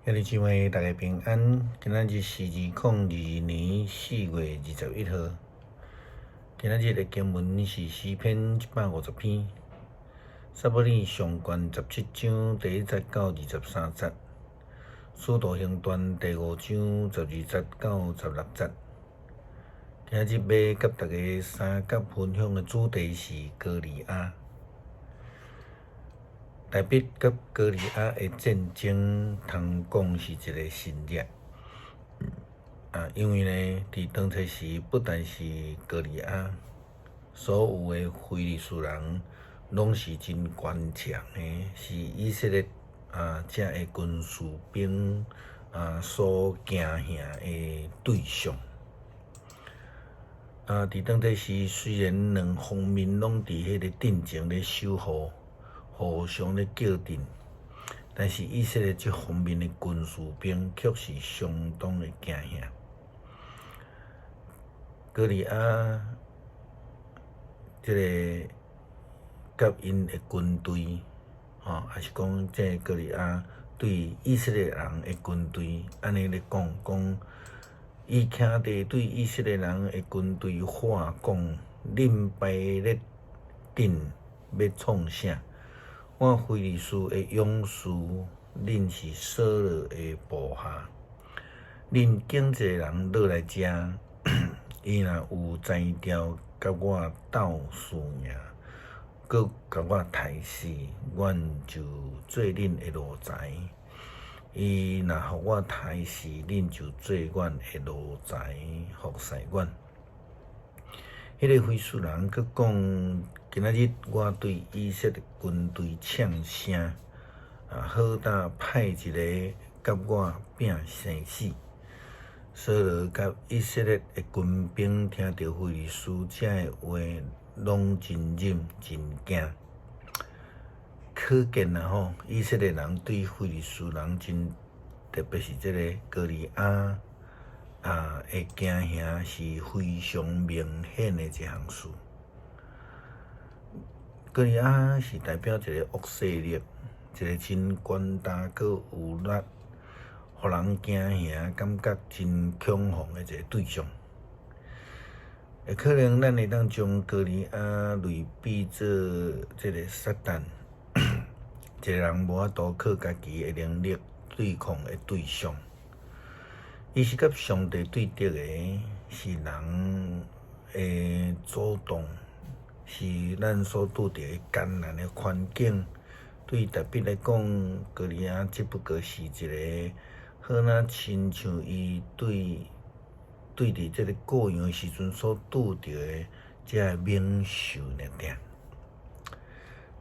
兄弟姊妹，大家平安。今仔日是2022年4月21号。今仔日的经文是诗篇150篇，撒母耳上卷17章第1节到23节，使徒行传第5章12节到16节。今仔日要甲大家三角分享的主题是歌利亚。大卫甲歌利亚的战争，通讲是一个神略。因为呢，伫当初时，不但是歌利亚，所有的非利士人拢是真顽强的，是以色列这个军事兵所惊吓的对象。伫当初时，虽然两方面拢伫迄个阵前咧守护，互相咧较劲，但是以色列这方面的军事兵却是相当的惊吓。歌利亚这个甲因的军队，还是讲这歌利亚对以色列人的军队，安尼咧讲，伊徛伫对以色列人的军队话讲：恁败咧阵要创啥？我非利士的勇士，恁是扫罗的部下，恁经济人落来遮，伊若有才调甲我斗输赢，搁甲我杀死，阮就做恁的奴才；伊若互我杀死，恁就做阮的奴才，服侍阮。迄个非士人搁讲，今仔日我对以色列军队唱声，好大派一个甲我拼生死。扫罗甲以色列的军兵听到非利士这的话，拢真忍真惊。可见以色列人对非利士人真，特别是这个歌利亚的惊吓是非常明显的一项事。歌利亚是代表一个恶势力，一个真权大搁有力，互人惊吓、感觉真恐慌的一个对象。可能咱会当将歌利亚类比做这个撒旦，一个人无法度靠家己的能力对抗的对象。伊是甲上帝对敌的，是人的主动，是咱所拄着的艰难的环境。对大卫来讲，歌利亚只不过是一个好若亲像伊对伫这个过洋的时阵所拄着的这猛兽尔尔。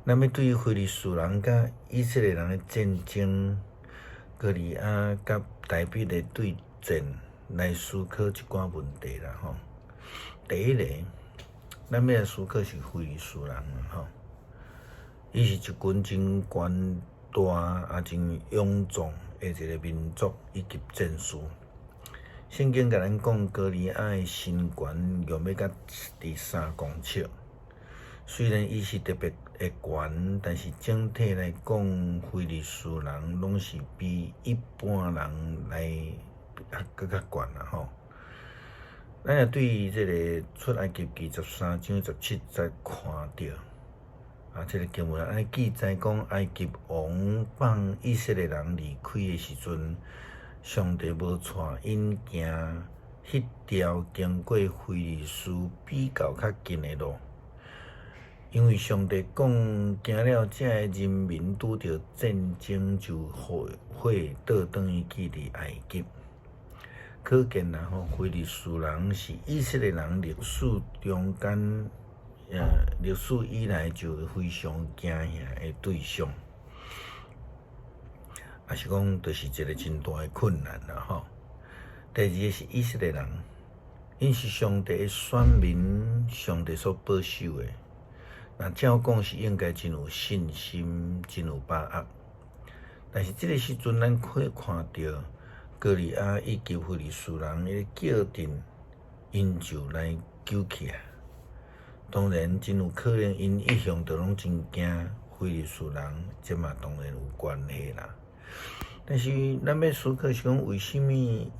那么对于非利士人甲以色列人的战争，歌利亚甲大卫的对战，来思考一寡问题啦吼。第一个，咱要来思考是非利士人吼，伊是一群真权大真勇壮的一个民族以及战士。圣经甲咱讲，歌利亚的身悬约要到第3公尺。虽然伊是特别的悬，但是整体来讲，非利士人拢是比一般人来更较悬啦吼。咱也对于这个出埃及记13章17节看到，这个经文安尼记载讲，埃及王放以色列人离开的时阵，上帝无带因行迄条经过非利士比较较近的路。因为上帝讲，行了这的人民拄着战争，就会倒转去去伫埃及。可见非利士人是以色列人历史中间，历史以来就非常惊吓的对象，也是讲，就是一个真大的困难啦吼。第二个是以色列人，因是上帝的选民，上帝所保守的。那照讲是应该真有信心，真有把握。但是这个时阵，咱可以看到歌利亚以及非利士人的叫阵，因就来救起来。当然，真有可能因一向都拢真惊非利士人，这嘛当然有关系啦。但是咱要思考是讲，为什么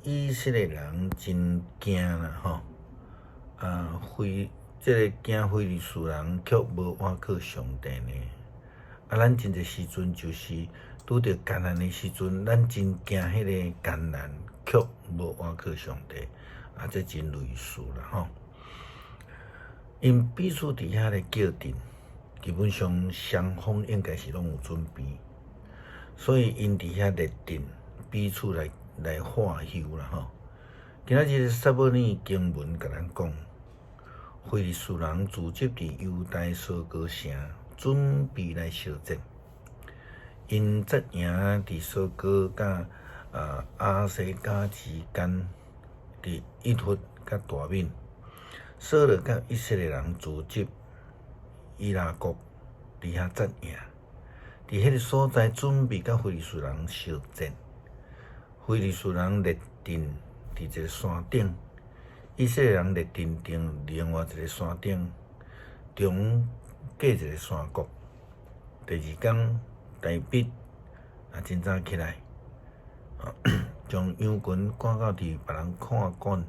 以色列人真惊啦吼？这个惊非利士人却无倚靠上帝呢？咱真侪时阵就是拄着艰难的时阵，咱真惊迄个艰难，却无倚靠上帝，这真类似啦吼。因彼此伫遐咧叫阵，基本上双方应该是拢有准备，所以因伫遐列阵，彼此来化休啦吼。今仔日撒母耳经文甲咱讲，非利士人聚集伫犹大所高城，准备来相战。因阵营伫所高甲亚西加之间，伫以弗甲大敏。扫罗甲以色列人聚集伊拉国伫遐阵营，伫迄个所在准备甲非利士人相战。非利士人列阵伫一个山顶，以色列人列阵伫另外一个山顶，中隔一个山谷。第二天，大笔真早起来，将羊群赶到伫别人看管。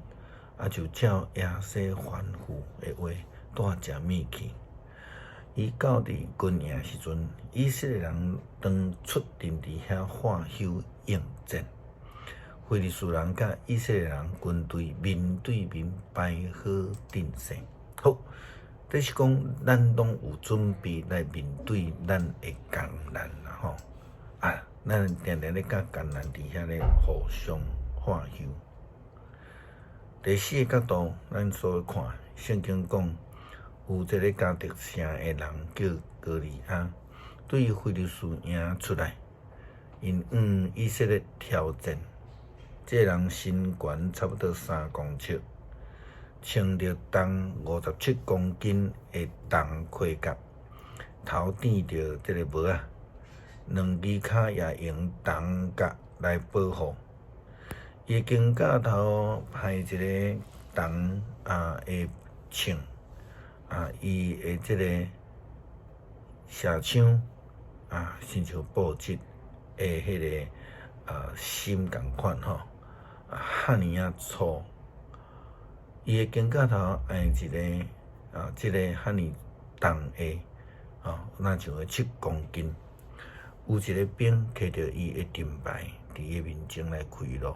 就照亚西吩咐的话，带食物去。伊到伫军营时阵，以色列人当出阵伫遐化休应战。非利士人甲以色列人军队面对面排好阵势。好，这是讲咱拢有准备来面对咱的艰难啦吼。咱定定咧甲艰难伫遐咧互相化休。第四个角度，咱所看，圣经讲有一个加特城的人叫歌利亚，对非利士赢出来，因以色列挑战。这人身悬差不多3公尺，穿着重57公斤的重盔甲，头顶着这个帽仔，两只脚也用重甲来保护。伊肩胛头派一个重的枪，伊的这个射枪亲像布质的迄个芯共款吼，赫尼啊粗。伊的肩胛头按一个这个赫尼重的那像7公斤。有一个兵摕着伊的盾牌伫伊面前来开路。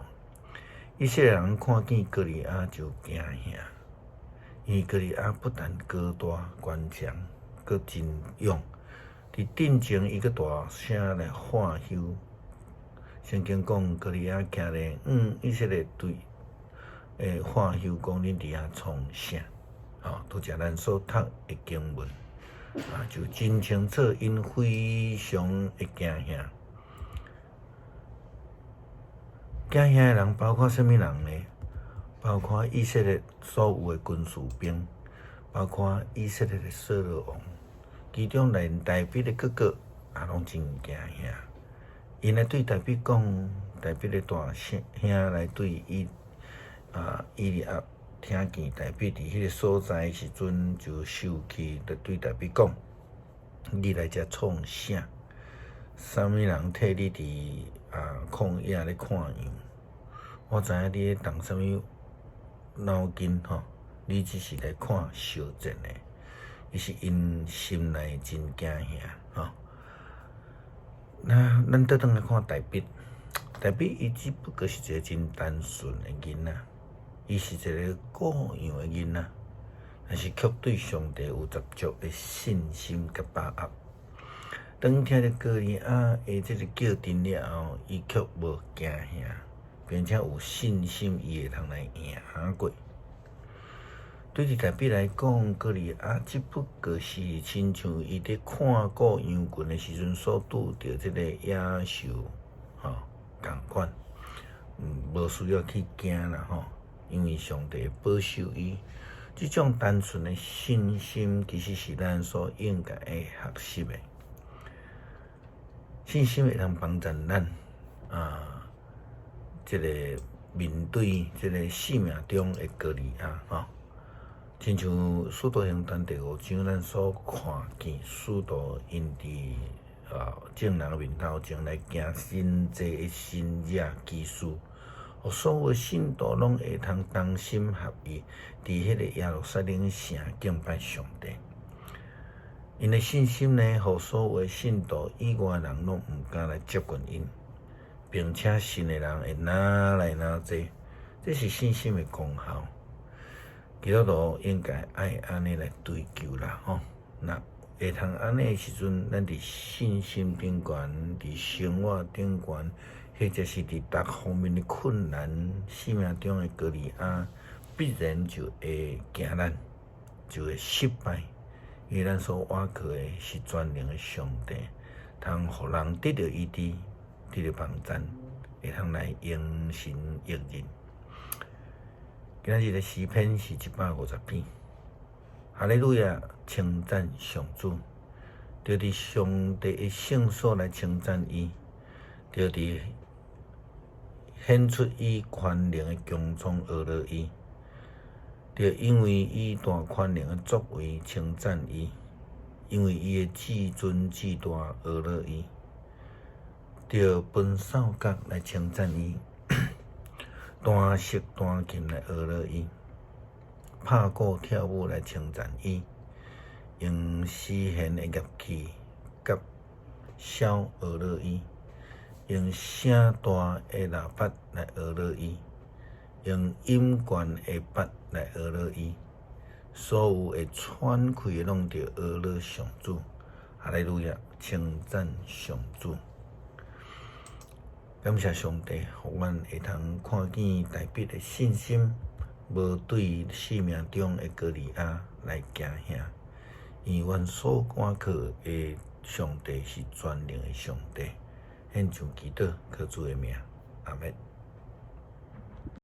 以色列人看见歌利亚就惊吓，因为歌利亚不但高大坚强，阁真勇。伫阵前，伊阁大声来喊休。圣经讲歌利亚徛咧以色列队喊休，讲恁伫遐创啥？拄则咱所读的经文就真清楚，因非常的惊吓。惊吓的人包括什么人呢？包括以色列所有的军事兵，包括以色列的扫罗王，其中连大卫的哥哥也拢真惊吓。因来对大卫讲，大卫的大兄来对伊利亚听见大卫伫迄个所在时阵就生气，就对大卫讲：你来遮创啥？啥物人替你伫旷野咧看样？我知影你咧动啥物脑筋吼？你只是来看小战的，伊是因心内真惊吓吼。那咱倒转来看大卫，大卫伊只不过是一个真单纯的囡仔，伊是一个各样的囡仔，但是却对上帝有十足的信心甲把握。当听着歌利亚的这个叫阵了后，伊却无惊吓，并且有信心，伊会通来赢过。对于大卫来讲，歌利亚只不过是亲像伊伫看顾羊群的时阵所拄着这个野兽同款，无需要去惊啦吼，因为上帝保守伊。这种单纯的信心，其实是咱所应该的学习的。信心会通帮助咱这个面对这个生命中的歌利亚吼。亲像《使徒行传》第5章咱所看见，使徒因伫众人面头前来行真济的新惹奇事，互所有信徒拢会通同心合意，伫迄个耶路撒冷城敬拜上帝。因的信心呢，互所有的信徒以外的人拢毋敢来接近因，并且信的人会拿来拿坐，这是信心的功效。基督徒应该爱安尼来追求啦，那会通安尼的时阵，咱伫信心顶悬，伫生活顶悬，或者是伫各方面的困难、生命中的高利亚，必然就会惊咱，就会失败。因为咱所倚靠的是全能的上帝，通互人得到医治，得到帮助，会通来应神应人。今日的诗篇是150篇，哈利路亚，称赞上主，就伫上帝的圣所来称赞伊，就伫显出伊宽容的强壮学了伊。就因为伊大宽容的作为称赞伊，因为伊的至尊至大学了伊，就分扫角来称赞伊，单色单琴来学了伊，拍鼓跳舞来称赞伊，用诗弦的乐器甲箫学了伊，用声大的喇叭来学了伊。用音悬的拔来学了伊，所有会喘气的拢着学了上主，哈利路亚，称赞上主。感谢上帝，互阮会通看见大笔的信心，无对生命中的高利亚来惊吓，因为阮所倚靠的上帝是全能的上帝，献上祈祷，靠主的名，阿们。